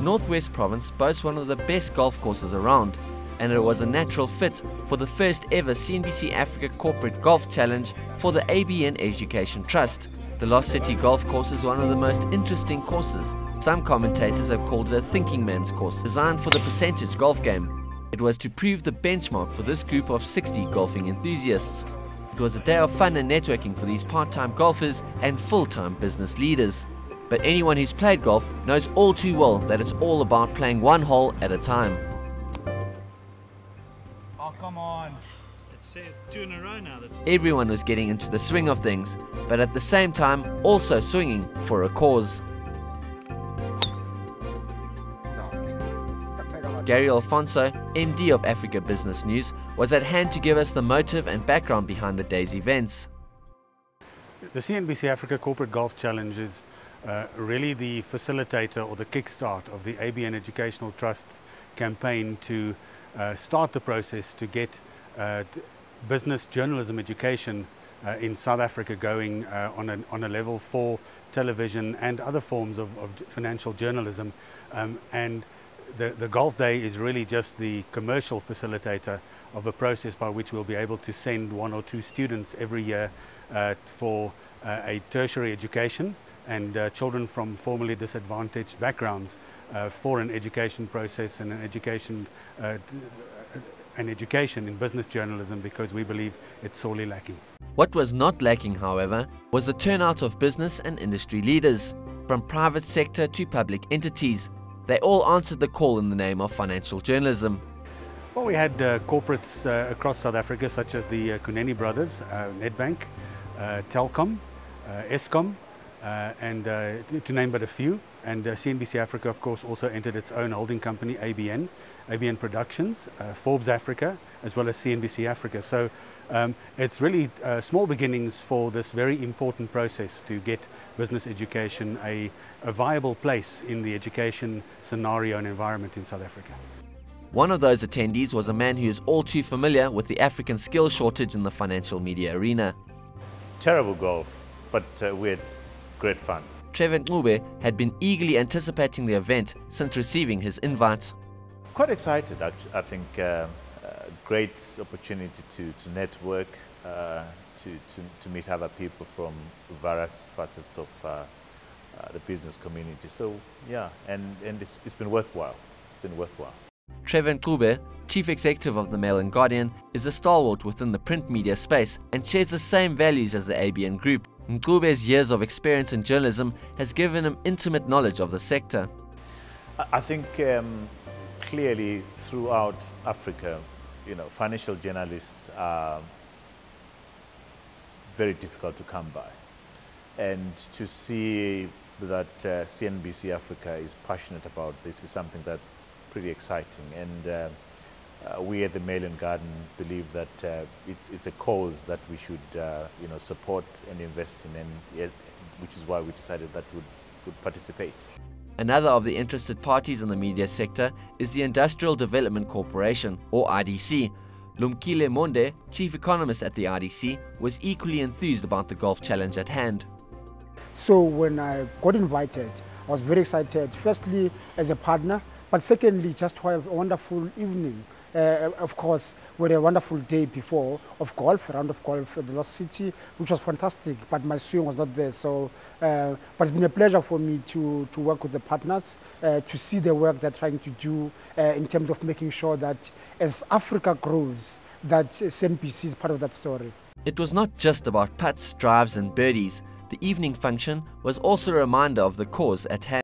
Northwest Province boasts one of the best golf courses around, and it was a natural fit for the first ever CNBC Africa Corporate Golf Challenge for the ABN Education Trust. The Lost City Golf Course is one of the most interesting courses. Some commentators have called it a thinking man's course, designed for the percentage golf game. It was to prove the benchmark for this group of 60 golfing enthusiasts. It was a day of fun and networking for these part-time golfers and full-time business leaders. But anyone who's played golf knows all too well that it's all about playing one hole at a time. Oh, come on. It's 2 in a row now. Everyone was getting into the swing of things, but at the same time also swinging for a cause. Gary Alfonso, MD of Africa Business News, was at hand to give us the motive and background behind the day's events. The CNBC Africa Corporate Golf Challenge is really the facilitator or the kickstart of the ABN Educational Trust's campaign to start the process to get business journalism education in South Africa going on a level 4 television and other forms of financial journalism. And the golf day is really just the commercial facilitator of a process by which we'll be able to send 1 or 2 students every year for a tertiary education and children from formerly disadvantaged backgrounds for an education process and an education in business journalism, because we believe it's sorely lacking. What was not lacking, however, was the turnout of business and industry leaders, from private sector to public entities. They all answered the call in the name of financial journalism. Well, we had corporates across South Africa, such as the Kuneni brothers, Nedbank, Telkom, Eskom, and to name but a few. And CNBC Africa, of course, also entered its own holding company, ABN Productions, Forbes Africa, as well as CNBC Africa. So it's really small beginnings for this very important process to get business education a viable place in the education scenario and environment in South Africa. One of those attendees was a man who is all too familiar with the African skill shortage in the financial media arena. Terrible golf, but we had great fun. Trevor Ncube had been eagerly anticipating the event since receiving his invite. Quite excited, I think. Great opportunity to network, to meet other people from various facets of the business community. So yeah, and it's been worthwhile. It's been worthwhile. Trevor Ncube, Chief Executive of the Mail and Guardian, is a stalwart within the print media space and shares the same values as the ABN Group. Ncube's years of experience in journalism has given him intimate knowledge of the sector. I think clearly throughout Africa, financial journalists are very difficult to come by. And to see that CNBC Africa is passionate about this is something that's pretty exciting. And we at the Mail and Guardian believe that it's a cause that we should support and invest in, and which is why we decided that we would participate. Another of the interested parties in the media sector is the Industrial Development Corporation, or IDC. Lumkile Monde, chief economist at the IDC, was equally enthused about the golf challenge at hand. So when I got invited, I was very excited, firstly as a partner, but secondly just to have a wonderful evening. Of course, we had a wonderful day before of golf, a round of golf at the Lost City, which was fantastic, but my swing was not there. So, but it's been a pleasure for me to work with the partners, to see the work they're trying to do in terms of making sure that as Africa grows, that CNBC is part of that story. It was not just about putts, drives and birdies. The evening function was also a reminder of the cause at hand.